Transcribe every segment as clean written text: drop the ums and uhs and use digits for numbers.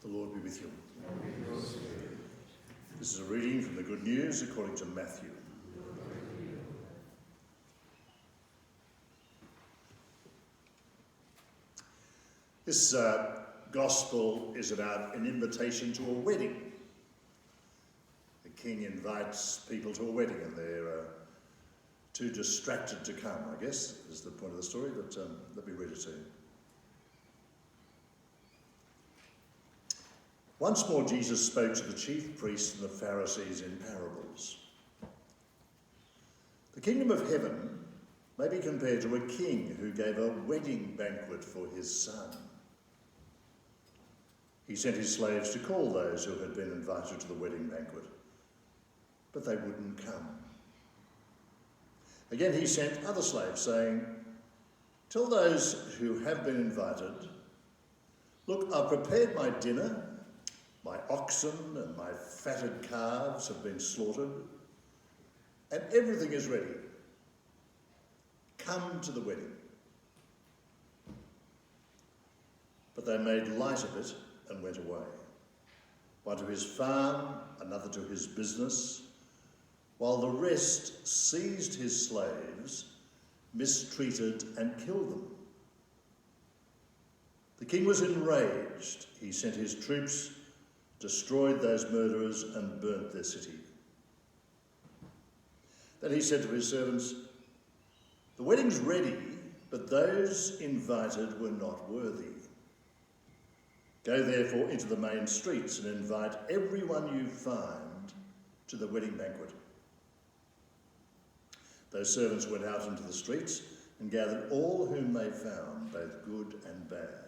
The Lord be with you. This is a reading from the Good News according to Matthew. This gospel is about an invitation to a wedding. The king invites people to a wedding and they're too distracted to come, I guess, is the point of the story, but let me read it to you. Once more Jesus spoke to the chief priests and the Pharisees in parables. The kingdom of heaven may be compared to a king who gave a wedding banquet for his son. He sent his slaves to call those who had been invited to the wedding banquet, but they wouldn't come. Again, he sent other slaves, saying, "Tell those who have been invited, look, I've prepared my dinner. My oxen and my fatted calves have been slaughtered, and everything is ready. Come to the wedding." But they made light of it and went away. One to his farm, another to his business, while the rest seized his slaves, mistreated and killed them. The king was enraged. He sent his troops, destroyed those murderers and burnt their city. Then he said to his servants, "The wedding's ready, but those invited were not worthy. Go therefore into the main streets and invite everyone you find to the wedding banquet." Those servants went out into the streets and gathered all whom they found, both good and bad.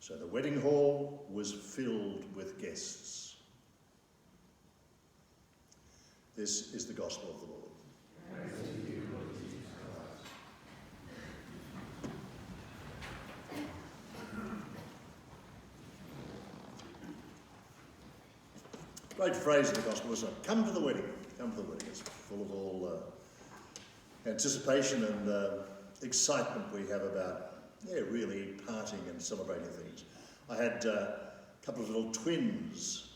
So the wedding hall was filled with guests. This is the gospel of the Lord. Praise to you, Lord Jesus Christ. Great phrase in the gospel, isn't it? Come to the wedding. Come to the wedding. It's full of all anticipation and excitement we have about really partying and celebrating things. I had a couple of little twins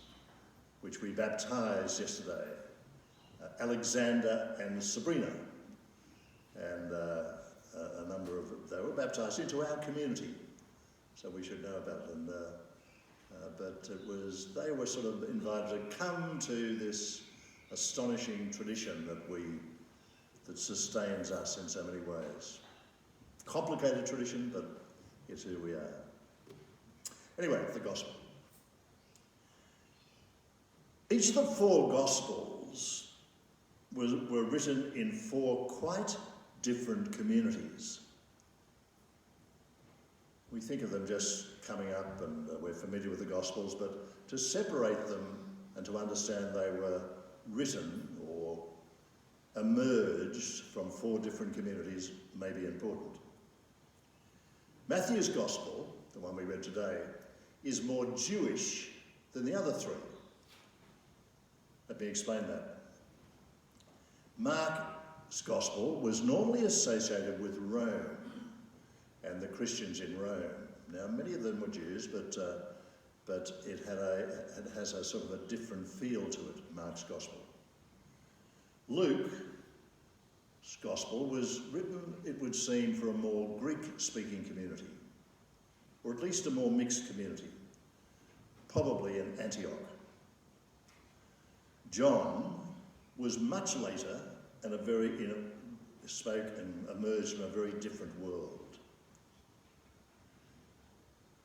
which we baptised yesterday, Alexander and Sabrina, and a number of they were baptised into our community, so we should know about them. But they were sort of invited to come to this astonishing tradition that sustains us in so many ways. Complicated tradition, but here's who we are. Anyway, the gospel. Each of the four gospels were written in four quite different communities. We think of them just coming up and we're familiar with the gospels, but to separate them and to understand they were written or emerged from four different communities may be important. Matthew's gospel, the one we read today, is more Jewish than the other three. Let me explain that. Mark's gospel was normally associated with Rome and the Christians in Rome. Now, many of them were Jews, but it has a sort of a different feel to it, Mark's gospel. Luke's gospel was written, it would seem, for a more Greek-speaking community, or at least a more mixed community, probably in Antioch. John was much later and spoke and emerged from a very different world.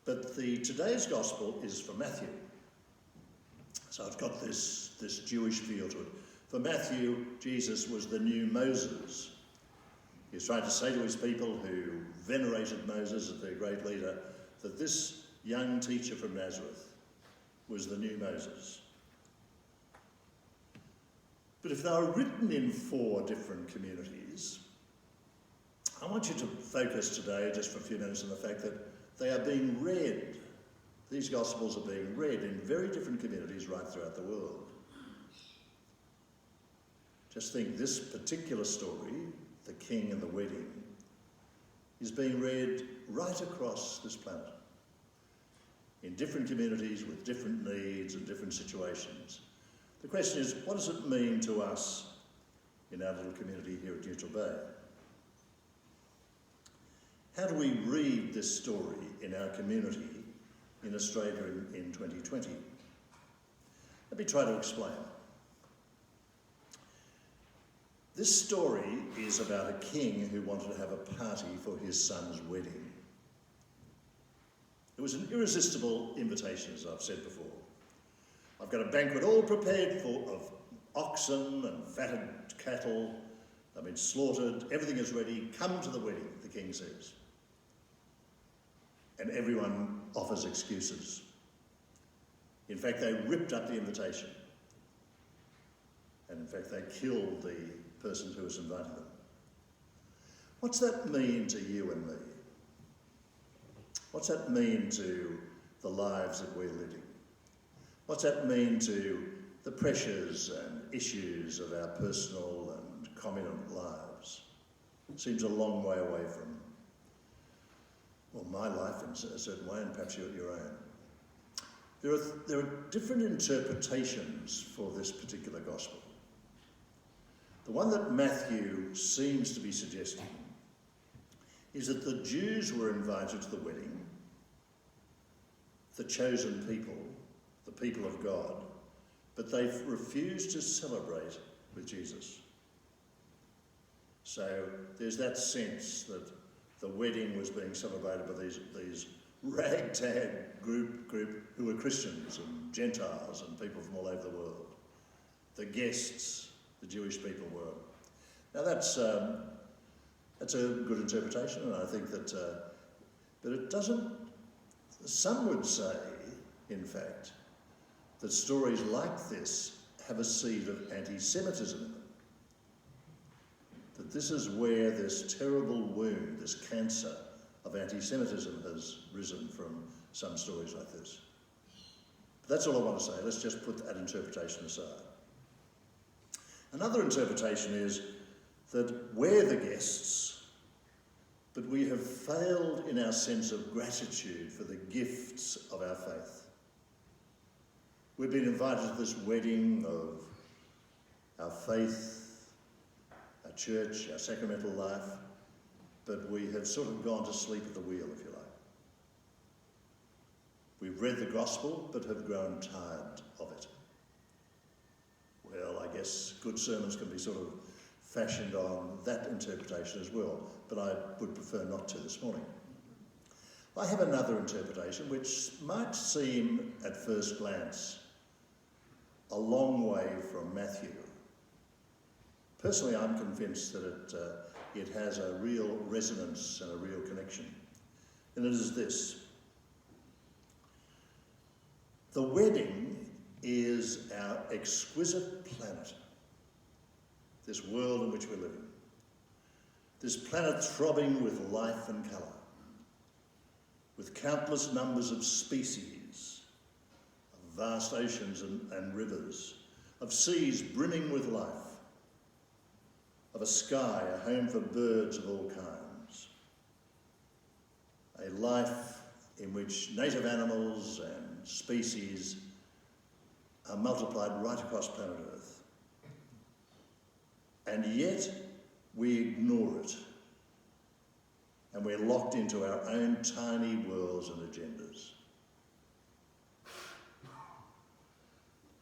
But today's gospel is for Matthew. So it's got this Jewish feel to it. For Matthew, Jesus was the new Moses. He was trying to say to his people who venerated Moses as their great leader that this young teacher from Nazareth was the new Moses. But if they were written in four different communities, I want you to focus today, just for a few minutes, on the fact that they are being read. These Gospels are being read in very different communities right throughout the world. Just think, this particular story, the king and the wedding, is being read right across this planet. in different communities with different needs and different situations. The question is, what does it mean to us in our little community here at Neutral Bay? How do we read this story in our community in Australia in 2020? Let me try to explain. This story is about a king who wanted to have a party for his son's wedding. It was an irresistible invitation, as I've said before. I've got a banquet all prepared of oxen and fatted cattle. They've been slaughtered, everything is ready. Come to the wedding, the king says. And everyone offers excuses. In fact, they ripped up the invitation. And in fact, they killed the person who was inviting them. What's that mean to you and me? What's that mean to the lives that we're living? What's that mean to the pressures and issues of our personal and communal lives? It seems a long way away from, well, my life in a certain way, and perhaps your own. There are different interpretations for this particular gospel. The one that Matthew seems to be suggesting is that the Jews were invited to the wedding, the chosen people, the people of God, but they refused to celebrate with Jesus. So there's that sense that the wedding was being celebrated by these ragtag group who were Christians and Gentiles and people from all over the world. The guests, the Jewish people were. Now that's a good interpretation, and I think that, but it doesn't, some would say, in fact, that stories like this have a seed of anti-Semitism in them. That this is where this terrible wound, this cancer of anti-Semitism has risen from some stories like this. But that's all I want to say. Let's just put that interpretation aside. Another interpretation is that we're the guests, but we have failed in our sense of gratitude for the gifts of our faith. We've been invited to this wedding of our faith, our church, our sacramental life, but we have sort of gone to sleep at the wheel, if you like. We've read the gospel, but have grown tired of it. Well, I guess good sermons can be sort of fashioned on that interpretation as well, but I would prefer not to this morning. I have another interpretation which might seem at first glance a long way from Matthew. Personally, I'm convinced that it has a real resonance and a real connection, and it is this. The wedding is our exquisite planet, this world in which we're living. This planet throbbing with life and colour, with countless numbers of species, of vast oceans and rivers, of seas brimming with life, of a sky, a home for birds of all kinds, a life in which native animals and species are multiplied right across planet Earth. And yet we ignore it, and we're locked into our own tiny worlds and agendas.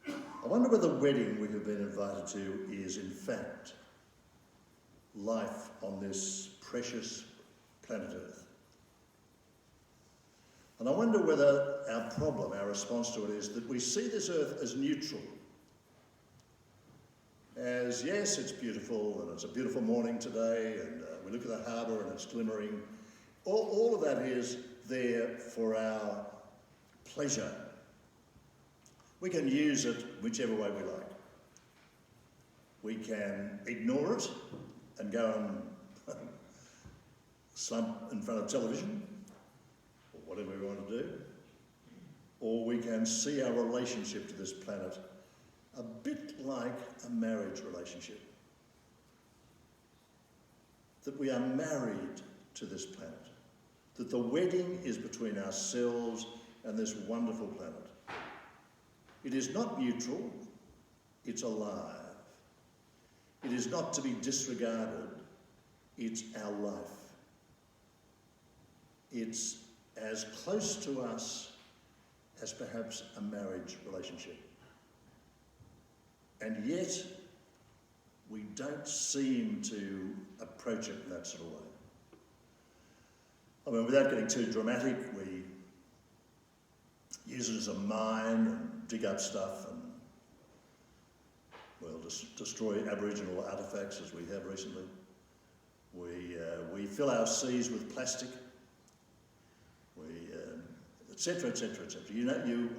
I wonder whether the wedding we have been invited to is in fact life on this precious planet Earth. And I wonder whether our problem, our response to it is that we see this earth as neutral. As, yes, it's beautiful, and it's a beautiful morning today, and we look at the harbour and it's glimmering. All of that is there for our pleasure. We can use it whichever way we like. We can ignore it and go and slump in front of television, or whatever we want to do. Or we can see our relationship to this planet a bit like a marriage relationship. That we are married to this planet. That the wedding is between ourselves and this wonderful planet. It is not neutral, it's alive. It is not to be disregarded, it's our life. It's as close to us as perhaps a marriage relationship. And yet, we don't seem to approach it in that sort of way. I mean, without getting too dramatic, we use it as a mine and dig up stuff and, well, destroy Aboriginal artefacts as we have recently. We fill our seas with plastic. Etc., etc., etc.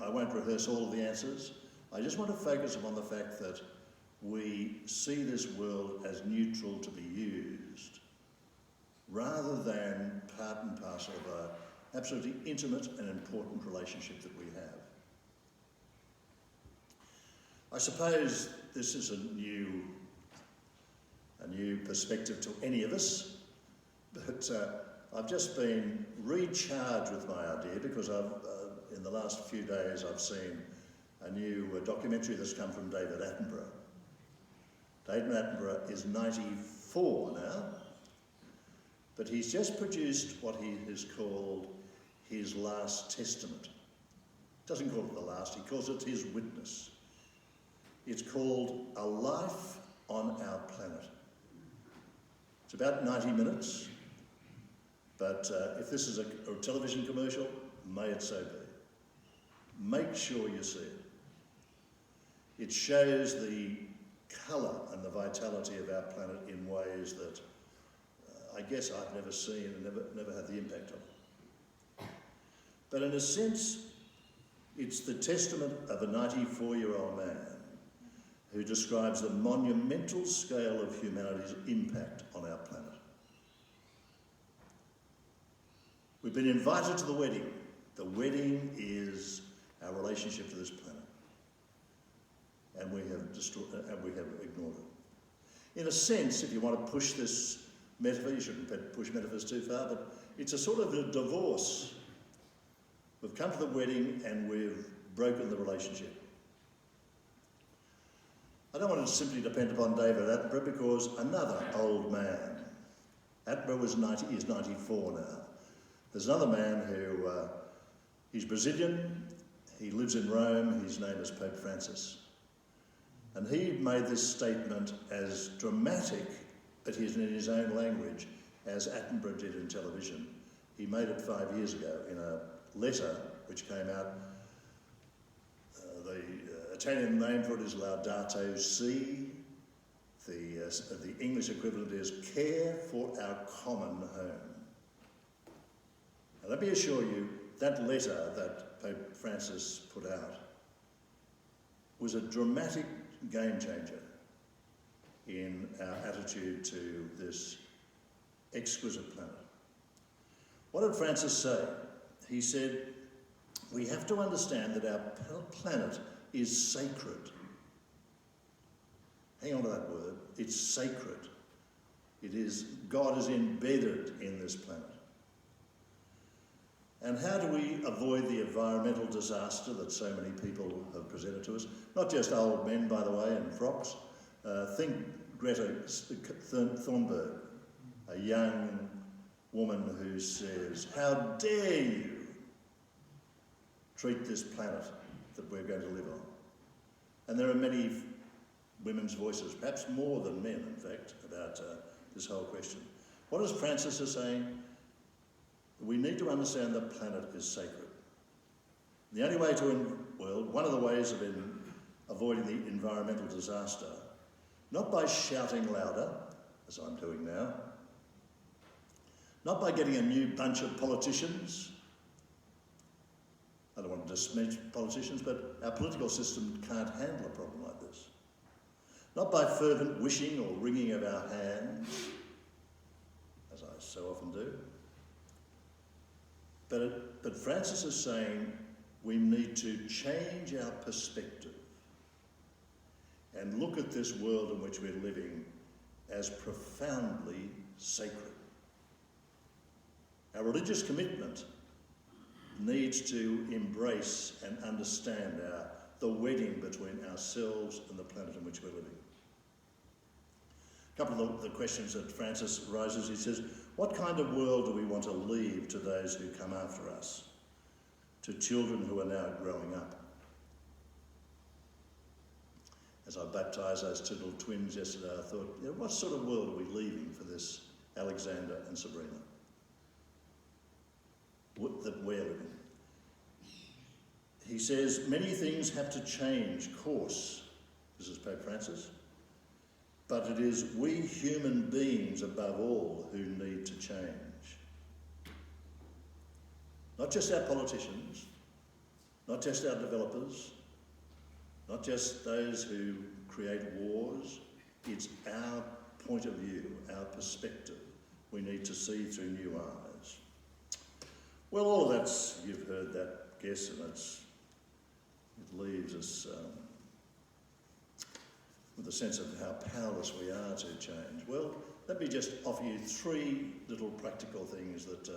I won't rehearse all of the answers. I just want to focus upon the fact that we see this world as neutral to be used, rather than part and parcel of an absolutely intimate and important relationship that we have. I suppose this is a new perspective to any of us, but I've just been recharged with my idea because in the last few days I've seen a new documentary that's come from David Attenborough. David Attenborough is 94 now, but he's just produced what he has called his last testament. Doesn't call it the last, he calls it his witness. It's called A Life on Our Planet. It's about 90 minutes. But if this is a television commercial, may it so be. Make sure you see it. It shows the colour and the vitality of our planet in ways that I guess I've never seen and never had the impact of. But in a sense, it's the testament of a 94-year-old man who describes the monumental scale of humanity's impact on our planet. We've been invited to the wedding. The wedding is our relationship to this planet. And we have ignored it. In a sense, if you want to push this metaphor, you shouldn't push metaphors too far, but it's a sort of a divorce. We've come to the wedding and we've broken the relationship. I don't want to simply depend upon David Attenborough because another old man, Attenborough is 94 now. There's another man who, he's Brazilian, he lives in Rome, his name is Pope Francis. And he made this statement as dramatic, but he's in his own language, as Attenborough did in television. He made it 5 years ago in a letter which came out. The Italian name for it is Laudato Si. The English equivalent is Care for Our Common Home. Now, let me assure you, that letter that Pope Francis put out was a dramatic game changer in our attitude to this exquisite planet. What did Francis say? He said, we have to understand that our planet is sacred. Hang on to that word. It's sacred. God is embedded in this planet. And how do we avoid the environmental disaster that so many people have presented to us? Not just old men, by the way, in frocks. Think Greta Thunberg, a young woman who says, how dare you treat this planet that we're going to live on? And there are many women's voices, perhaps more than men, in fact, about this whole question. What is Francis saying? We need to understand the planet is sacred. The only way one of the ways of avoiding the environmental disaster, not by shouting louder, as I'm doing now, not by getting a new bunch of politicians. I don't want to dismiss politicians, but our political system can't handle a problem like this. Not by fervent wishing or wringing of our hands, as I so often do. But Francis is saying we need to change our perspective and look at this world in which we're living as profoundly sacred. Our religious commitment needs to embrace and understand the wedding between ourselves and the planet in which we're living. A couple of the questions that Francis raises, he says, what kind of world do we want to leave to those who come after us, to children who are now growing up? As I baptised those two little twins yesterday, I thought, what sort of world are we leaving for this Alexander and Sabrina that we're living? He says, many things have to change course. This is Pope Francis. But it is we human beings above all who need to change. Not just our politicians, not just our developers, not just those who create wars. It's our point of view, our perspective. We need to see through new eyes. Well, all of that's, you've heard that guess, and it leaves us with a sense of how powerless we are to change. Well, let me just offer you three little practical things that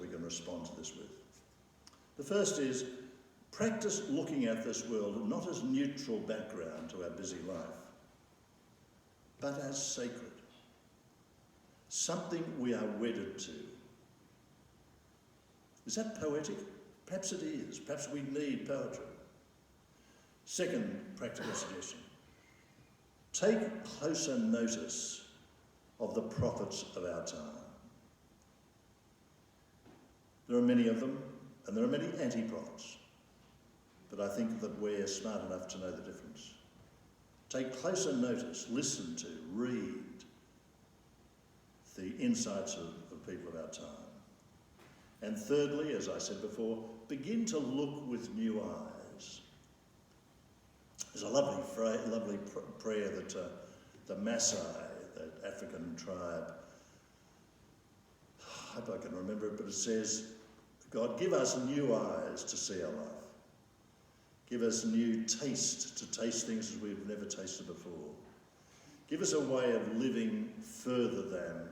we can respond to this with. The first is, practice looking at this world not as neutral background to our busy life, but as sacred. Something we are wedded to. Is that poetic? Perhaps it is. Perhaps we need poetry. Second practical suggestion. Take closer notice of the prophets of our time. There are many of them, and there are many anti-prophets. But I think that we're smart enough to know the difference. Take closer notice, listen to, read the insights of people of our time. And thirdly, as I said before, begin to look with new eyes. There's a lovely prayer that the Maasai, that African tribe, I hope I can remember it, but it says, God, give us new eyes to see our life. Give us new taste to taste things as we've never tasted before. Give us a way of living further than,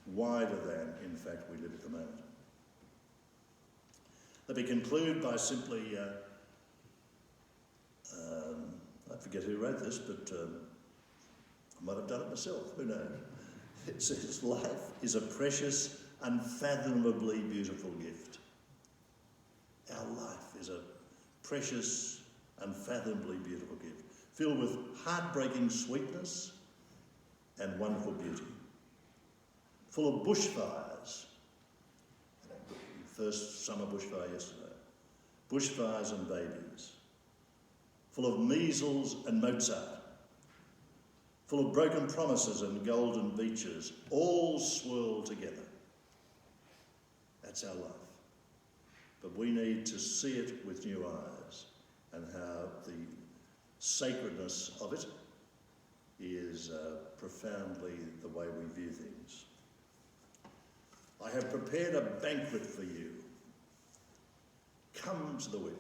wider than, in fact, we live at the moment. Let me conclude by simply, I forget who wrote this, but I might have done it myself, who knows. It says, life is a precious, unfathomably beautiful gift. Our life is a precious, unfathomably beautiful gift, filled with heartbreaking sweetness and wonderful beauty, full of bushfires. First summer bushfire yesterday. Bushfires and babies. Full of measles and Mozart. Full of broken promises and golden beaches, all swirled together. That's our life. But we need to see it with new eyes, and how the sacredness of it is profoundly the way we view things. I have prepared a banquet for you. Come to the wedding.